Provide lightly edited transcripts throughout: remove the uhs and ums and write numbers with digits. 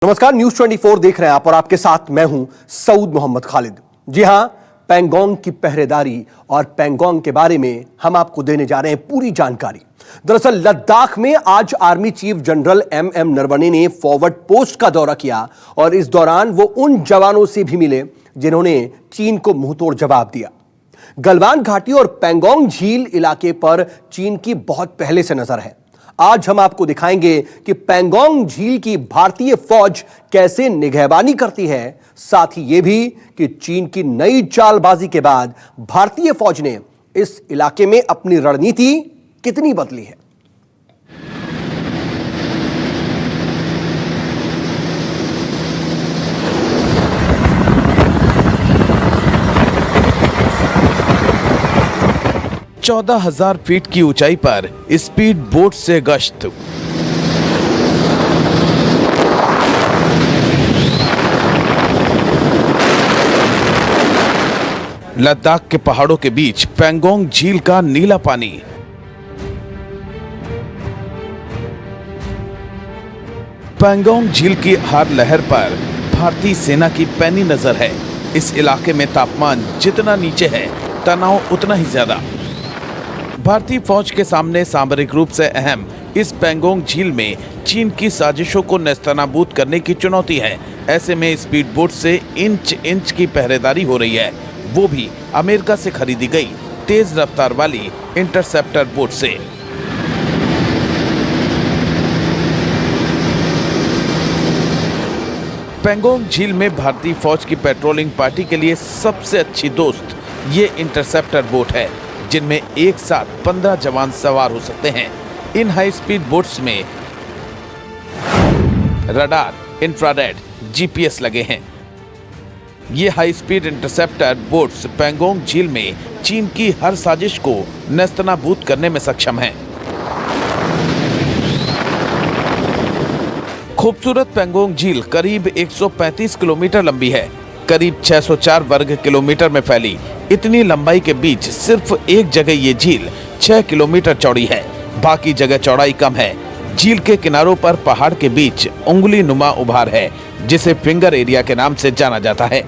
नमस्कार, न्यूज 24 देख रहे हैं आप और आपके साथ मैं हूं सऊद मोहम्मद खालिद। जी हां, पैंगोंग की पहरेदारी और पैंगोंग के बारे में हम आपको देने जा रहे हैं पूरी जानकारी। दरअसल लद्दाख में आज army chief general M Naravane ने फॉरवर्ड पोस्ट का दौरा किया और इस दौरान वो उन जवानों से भी मिले जिन्होंने चीन को मुंहतोड़ जवाब दिया। गलवान घाटी और पैंगोंग झील इलाके पर चीन की बहुत पहले से नजर है। आज हम आपको दिखाएंगे कि पैंगोंग झील की भारतीय फौज कैसे निगहबानी करती है, साथ ही यह भी कि चीन की नई चालबाजी के बाद भारतीय फौज ने इस इलाके में अपनी रणनीति कितनी बदली है। 14,000 फीट की ऊंचाई पर स्पीड बोट से गश्त। लद्दाख के पहाड़ों के बीच पैंगोंग झील का नीला पानी। पैंगोंग झील की हर लहर पर भारतीय सेना की पैनी नजर है। इस इलाके में तापमान जितना नीचे है, तनाव उतना ही ज्यादा। भारतीय फौज के सामने सामरिक रूप से अहम इस पैंगोंग झील में चीन की साजिशों को नेस्तनाबूद करने की चुनौती है। ऐसे में स्पीड बोट से इंच इंच की पहरेदारी हो रही है, वो भी अमेरिका से खरीदी गई तेज रफ्तार वाली इंटरसेप्टर बोट से। पैंगोंग झील में भारतीय फौज की पेट्रोलिंग पार्टी के लिए सबसे अच्छी दोस्त ये इंटरसेप्टर बोट है, जिनमें एक साथ 15 जवान सवार हो सकते हैं। इन हाई स्पीड बोट्स में रडार, इंफ्रारेड, जीपीएस लगे हैं। ये high speed interceptor boats Pangong झील में चीन की हर साजिश को नेस्तनाबूद करने में सक्षम हैं। खूबसूरत पैंगोंग झील करीब 135 किलोमीटर लंबी है, करीब 604 वर्ग किलोमीटर में फैली। इतनी लंबाई के बीच सिर्फ एक जगह ये झील 6 किलोमीटर चौड़ी है, बाकी जगह चौड़ाई कम है। झील के किनारों पर पहाड़ के बीच उंगली नुमा उभार है, जिसे फिंगर एरिया के नाम से जाना जाता है।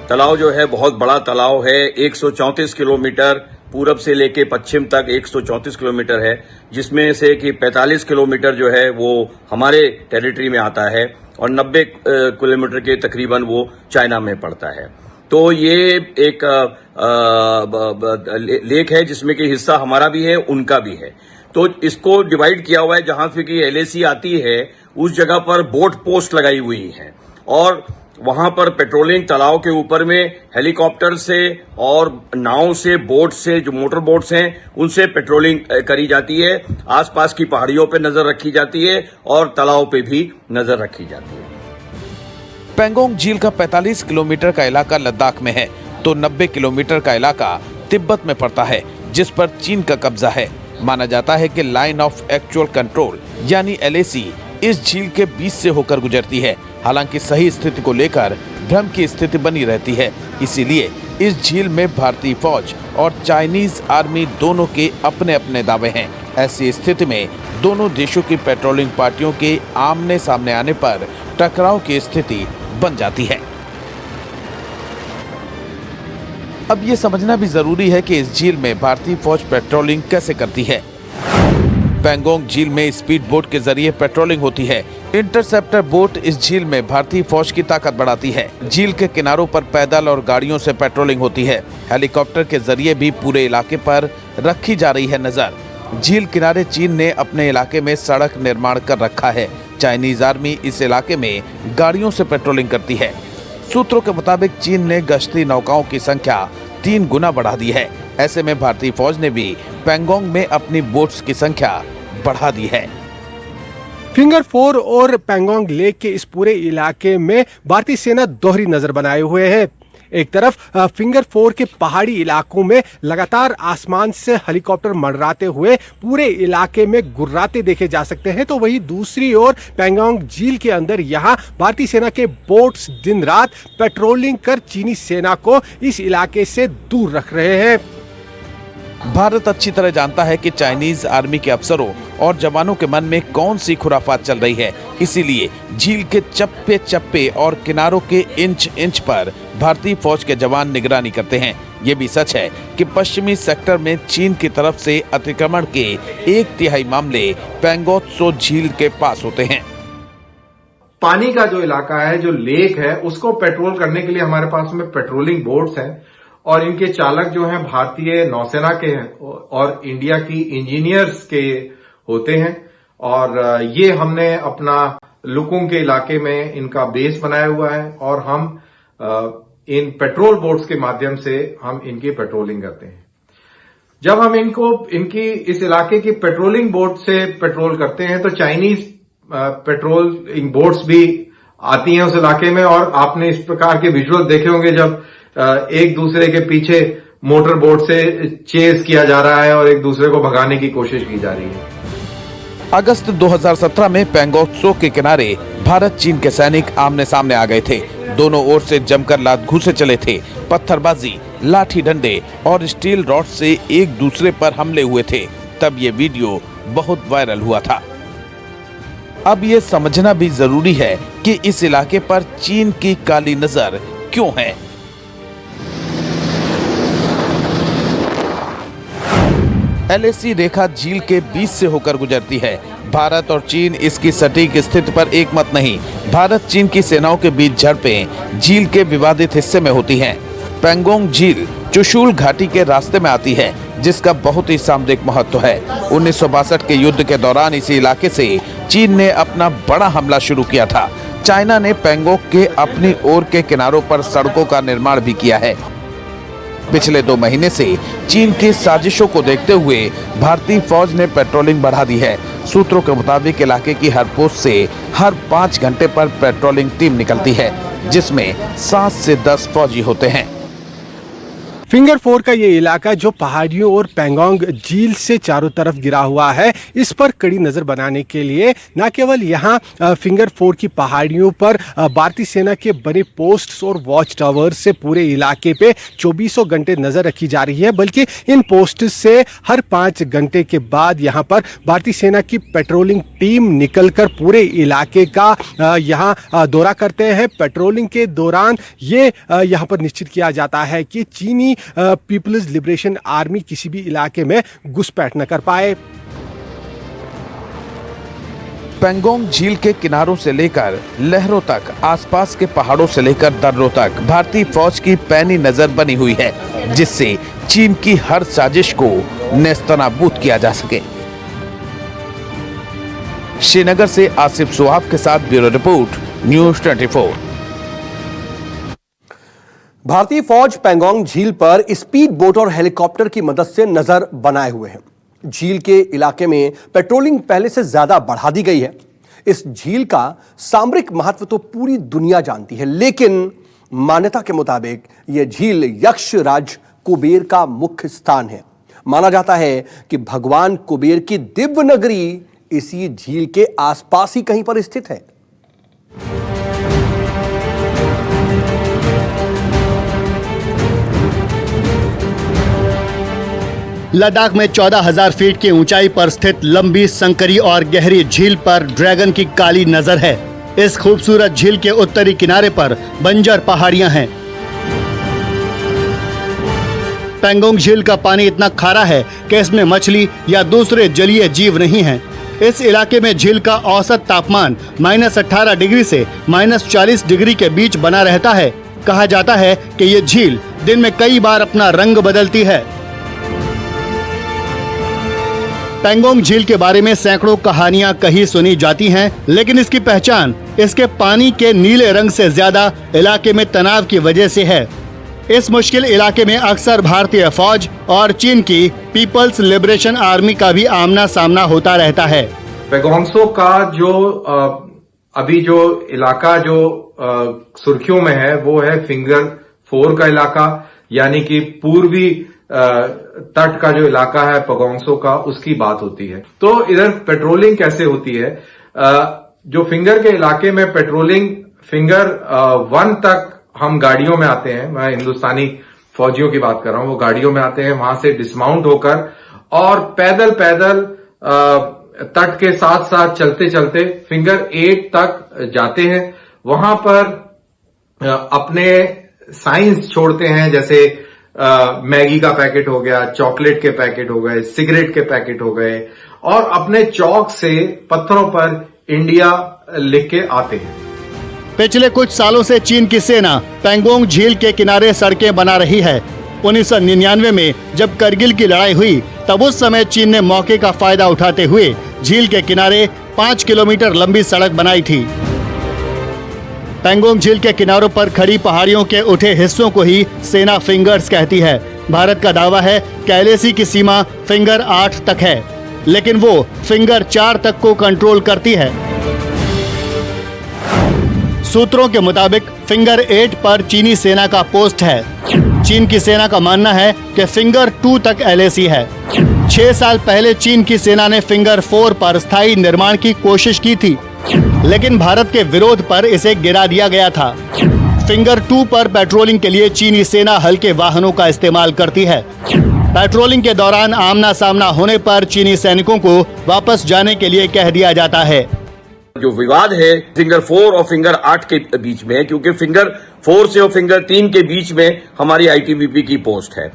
तालाब जो है बहुत बड़ा तालाब है, 134 किलोमीटर पूरब से लेके पश्चिम तक 134 किलोमीटर है, जिसमें से कि 45 किलोमीटर जो है वो हमारे टेरिटरी में आता है और 90 किलोमीटर के तकरीबन वो चाइना में पड़ता है। तो ये एक लेक है जिसमें कि हिस्सा हमारा भी है, उनका भी है। तो इसको डिवाइड किया हुआ है। जहां से कि एलएसी आती है उस जगह पर बोट पोस्ट लगाई हुई है और वहां पर पेट्रोलिंग तालाब के ऊपर में हेलीकॉप्टर से और नाव से, बोट से, जो मोटर बोट्स हैं उनसे पेट्रोलिंग करी जाती है। आसपास की पहाड़ियों पे नजर रखी जाती है और तालाब पे भी नजर रखी जाती है। पैंगोंग झील का 45 किलोमीटर का इलाका लद्दाख में है, तो 90 किलोमीटर का इलाका तिब्बत में पड़ता है, जिस पर चीन का कब्जा है। माना जाता है कि लाइन ऑफ एक्चुअल कंट्रोल यानी एलएसी इस झील के बीच से होकर गुजरती है। हालांकि सही स्थिति को लेकर भ्रम की स्थिति बनी रहती है, इसीलिए इस झील में भारतीय फौज और चाइनीज आर्मी दोनों के अपने अपने दावे हैं। ऐसी स्थिति में दोनों देशों की पेट्रोलिंग पार्टियों के आमने सामने आने पर टकराव की स्थिति बन जाती है। अब ये समझना भी जरूरी है कि इस झील में भारतीय फौज पेट्रोलिंग कैसे करती है। पैंगोंग झील में स्पीड बोट के जरिए पेट्रोलिंग होती है। इंटरसेप्टर बोट इस झील में भारतीय फौज की ताकत बढ़ाती है। झील के किनारों पर पैदल और गाड़ियों से पेट्रोलिंग होती है। हेलीकॉप्टर के जरिए भी पूरे इलाके पर रखी जा रही है नजर। झील किनारे चीन ने अपने इलाके में सड़क निर्माण कर रखा है। चाइनीज आर्मी इस इलाके में गाड़ियों से पेट्रोलिंग करती है। सूत्रों के मुताबिक चीन ने गश्ती नौकाओं की संख्या 3 गुना बढ़ा दी है। ऐसे में भारतीय फौज ने भी पैंगोंग में अपनी बोट्स की संख्या बढ़ा दी है। फिंगर 4 और पैंगोंग लेक के इस पूरे इलाके में भारतीय सेना दोहरी नजर बनाए हुए है। एक तरफ फिंगर 4 के पहाड़ी इलाकों में लगातार आसमान से हेलीकॉप्टर मंडराते हुए पूरे इलाके में गुर्राते देखे जा सकते हैं, तो वहीं दूसरी ओर पैंगोंग झील के अंदर यहां भारतीय सेना के बोट्स दिन रात पेट्रोलिंग कर चीनी सेना को इस इलाके से दूर रख रहे हैं। भारत अच्छी तरह जानता है कि चाइनीज आर्मी के अफसरों और जवानों के मन में कौन सी खुराफात चल रही है। इसीलिए झील के चप्पे चप्पे और किनारों के इंच इंच पर भारतीय फौज के जवान निगरानी करते हैं। ये भी सच है कि पश्चिमी सेक्टर में चीन की तरफ से अतिक्रमण के 1/3 मामले पैंगोंग त्सो झील के पास होते हैं। पानी का जो इलाका है, जो लेक है, उसको पेट्रोल करने के लिए हमारे पास में पेट्रोलिंग बोट्स हैं और इनके चालक जो हैं भारतीय नौसेना के हैं और इंडिया की इंजीनियर्स के होते हैं। और ये हमने अपना लुकुंग के इलाके में इनका बेस बनाया हुआ है और हम इन पेट्रोल बोट्स के माध्यम से हम इनकी पेट्रोलिंग करते हैं। जब हम इनकी इस इलाके की पेट्रोलिंग बोट से पेट्रोल करते हैं तो चाइनीज पेट्रोलिंग बोट्स भी आती हैं उस इलाके में और आपने इस प्रकार के विजुअल देखे होंगे जब एक दूसरे के पीछे मोटर बोट से चेस किया जा रहा है और एक दूसरे को भगाने की कोशिश की जा रही है। अगस्त 2017 में पैंगोंग त्सो के किनारे भारत चीन के सैनिक आमने सामने आ गए थे। दोनों ओर से जमकर लात घूंसे चले थे। पत्थरबाजी, लाठी डंडे और स्टील रॉड से एक दूसरे पर हमले हुए थे। तब ये वीडियो बहुत वायरल हुआ था। अब ये समझना भी जरूरी है कि इस इलाके पर चीन की काली नजर क्यों है। LAC रेखा झील के बीच से होकर गुजरती है। भारत और चीन इसकी सटीक स्थिति पर एक मत नहीं। भारत चीन की सेनाओं के बीच झड़पें झील के विवादित हिस्से में होती हैं। पैंगोंग झील चुशुल घाटी के रास्ते में आती है, जिसका बहुत ही सामरिक महत्व है। 1962 के युद्ध के दौरान इसी इलाके से चीन ने अपना बड़ा हमला शुरू किया था। चाइना ने पैंगोंग के अपनी ओर के किनारों पर सड़कों का निर्माण भी किया है। पिछले 2 महीने से चीन की साजिशों को देखते हुए भारतीय फौज ने पेट्रोलिंग बढ़ा दी है। सूत्रों के मुताबिक इलाके की हर पोस्ट से हर 5 घंटे पर पेट्रोलिंग टीम निकलती है, जिसमें 7 से 10 फौजी होते हैं। फिंगर 4 का ये इलाका जो पहाड़ियों और पैंगोंग झील से चारों तरफ गिरा हुआ है, इस पर कड़ी नजर बनाने के लिए न केवल यहाँ फिंगर 4 की पहाड़ियों पर भारतीय सेना के बने पोस्ट्स और वॉच टावर्स से पूरे इलाके पे 24 घंटे नजर रखी जा रही है, बल्कि इन पोस्ट से हर 5 घंटे के बाद यहाँ पर भारतीय सेना की पेट्रोलिंग टीम निकलकर पूरे इलाके का यहाँ दौरा करते हैं। पेट्रोलिंग के दौरान ये यहाँ पर निश्चित किया जाता है कि चीनी पीपल्स लिबरेशन आर्मी किसी भी इलाके में घुसपैठ न कर पाए। पैंगोंग झील के किनारों से लेकर लहरों तक, आसपास के पहाड़ों से लेकर दर्रों तक भारतीय फौज की पैनी नजर बनी हुई है, जिससे चीन की हर साजिश को नेस्तनाबूद किया जा सके। श्रीनगर से आसिफ सुहाब के साथ ब्यूरो रिपोर्ट, न्यूज़ 24। भारतीय फौज पैंगोंग झील पर स्पीड बोट और हेलीकॉप्टर की मदद से नजर बनाए हुए हैं। झील के इलाके में पेट्रोलिंग पहले से ज्यादा बढ़ा दी गई है। इस झील का सामरिक महत्व तो पूरी दुनिया जानती है, लेकिन मान्यता के मुताबिक यह झील यक्षराज कुबेर का मुख्य स्थान है। माना जाता है कि भगवान कुबेर की दिव्य नगरी इसी झील के आसपास ही कहीं पर स्थित है। लद्दाख में 14,000 फीट की ऊंचाई पर स्थित लंबी, संकरी और गहरी झील पर ड्रैगन की काली नजर है। इस खूबसूरत झील के उत्तरी किनारे पर बंजर पहाड़ियां हैं। पैंगोंग झील का पानी इतना खारा है कि इसमें मछली या दूसरे जलीय जीव नहीं हैं। इस इलाके में झील का औसत तापमान -18 डिग्री से -40 डिग्री के बीच बना रहता है। कहा जाता है कि ये झील दिन में कई बार अपना रंग बदलती है। पैंगोंग झील के बारे में सैकड़ों कहानियां कही सुनी जाती हैं, लेकिन इसकी पहचान इसके पानी के नीले रंग से ज्यादा इलाके में तनाव की वजह से है। इस मुश्किल इलाके में अक्सर भारतीय फौज और चीन की पीपल्स लिबरेशन आर्मी का भी आमना सामना होता रहता है। पैंगोंग त्सो का जो अभी जो इलाका जो सुर्खियों में है वो है फिंगर 4 का इलाका, यानी कि पूर्वी तट का जो इलाका है पैंगोंग त्सो का, उसकी बात होती है। तो इधर पेट्रोलिंग कैसे होती है? जो फिंगर के इलाके में पेट्रोलिंग फिंगर 1 तक हम गाड़ियों में आते हैं। मैं हिंदुस्तानी फौजियों की बात कर रहा हूं, वो गाड़ियों में आते हैं, वहां से डिस्माउंट होकर और पैदल पैदल तट के साथ साथ चलते चलते फिंगर 8 तक जाते हैं। वहां पर अपने साइंस छोड़ते हैं, जैसे मैगी का पैकेट हो गया, चॉकलेट के पैकेट हो गए, सिगरेट के पैकेट हो गए, और अपने चौक से पत्थरों पर इंडिया लिख के आते हैं। पिछले कुछ सालों से चीन की सेना पैंगोंग झील के किनारे सड़कें बना रही है। 1999 में जब करगिल की लड़ाई हुई तब उस समय चीन ने मौके का फायदा उठाते हुए झील के किनारे 5 किलोमीटर लंबी सड़क बनाई थी। पैंगोंग झील के किनारों पर खड़ी पहाड़ियों के उठे हिस्सों को ही सेना फिंगर्स कहती है। भारत का दावा है कि LAC की सीमा फिंगर 8 तक है, लेकिन वो फिंगर 4 तक को कंट्रोल करती है। सूत्रों के मुताबिक फिंगर 8 पर चीनी सेना का पोस्ट है। चीन की सेना का मानना है कि फिंगर 2 तक LAC है। 6 साल पहले चीन की सेना ने फिंगर 4 पर स्थायी निर्माण की कोशिश की थी, लेकिन भारत के विरोध पर इसे गिरा दिया गया था। फिंगर 2 पर पेट्रोलिंग के लिए चीनी सेना हल्के वाहनों का इस्तेमाल करती है। पेट्रोलिंग के दौरान आमना सामना होने पर चीनी सैनिकों को वापस जाने के लिए कह दिया जाता है। जो विवाद है फिंगर 4 और फिंगर 8 के बीच में है, क्योंकि फिंगर 4 से और फिंगर 3 के बीच में हमारी ITBP की पोस्ट है,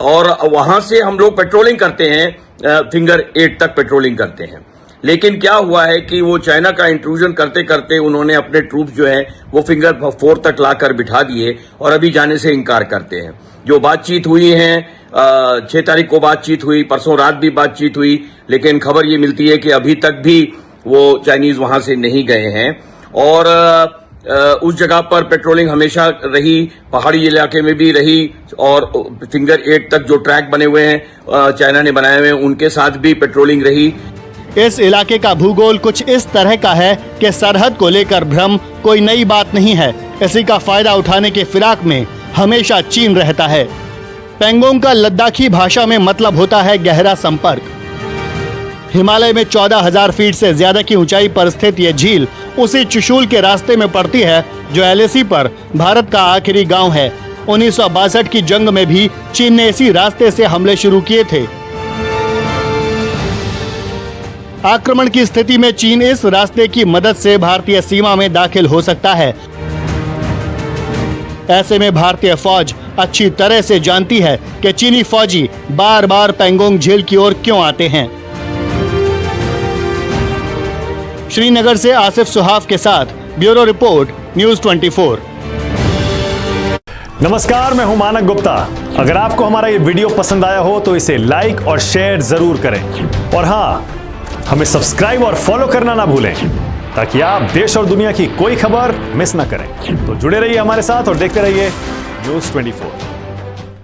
और वहां से हम लोग पेट्रोलिंग करते हैं, फिंगर 8 तक पेट्रोलिंग करते हैं। लेकिन क्या हुआ है कि वो चाइना का इंट्रूजन करते करते उन्होंने अपने ट्रूप जो है वो फिंगर 4 तक लाकर बिठा दिए और अभी जाने से इनकार करते हैं। जो बातचीत हुई है 6 तारीख को बातचीत हुई, परसों रात भी बातचीत हुई, लेकिन खबर ये मिलती है कि अभी तक भी वो चाइनीज वहां से नहीं गए हैं। और उस जगह पर पेट्रोलिंग हमेशा रही, पहाड़ी इलाके में भी रही, और फिंगर 8 तक जो ट्रैक बने हुए हैं चाइना ने बनाए हुए हैं उनके साथ भी पेट्रोलिंग रही। इस इलाके का भूगोल कुछ इस तरह का है कि सरहद को लेकर भ्रम कोई नई बात नहीं है। इसी का फायदा उठाने के फिराक में हमेशा चीन रहता है। पैंगोंग का लद्दाखी भाषा में मतलब होता है गहरा संपर्क। हिमालय में 14,000 फीट से ज्यादा की ऊंचाई पर स्थित यह झील उसी चुशूल के रास्ते में पड़ती है जो LAC पर भारत का आखिरी गांव है। 1962 की जंग में भी चीन ने इसी रास्ते से हमले शुरू किए थे। आक्रमण की स्थिति में चीन इस रास्ते की मदद से भारतीय सीमा में दाखिल हो सकता है। ऐसे में भारतीय फौज अच्छी तरह से जानती है कि चीनी फौजी बार बार पैंगोंग झील की ओर क्यों आते हैं। श्रीनगर से आसिफ सुहाफ के साथ ब्यूरो रिपोर्ट, न्यूज़ 24। नमस्कार, मैं हूं मानक गुप्ता। अगर आपको हमारा ये वीडियो पसंद आया हो तो इसे लाइक और शेयर जरूर करें, और हाँ, हमें सब्सक्राइब और फॉलो करना ना भूलें ताकि आप देश और दुनिया की कोई खबर मिस ना करें। तो जुड़े रहिए हमारे साथ और देखते रहिए न्यूज़ 24।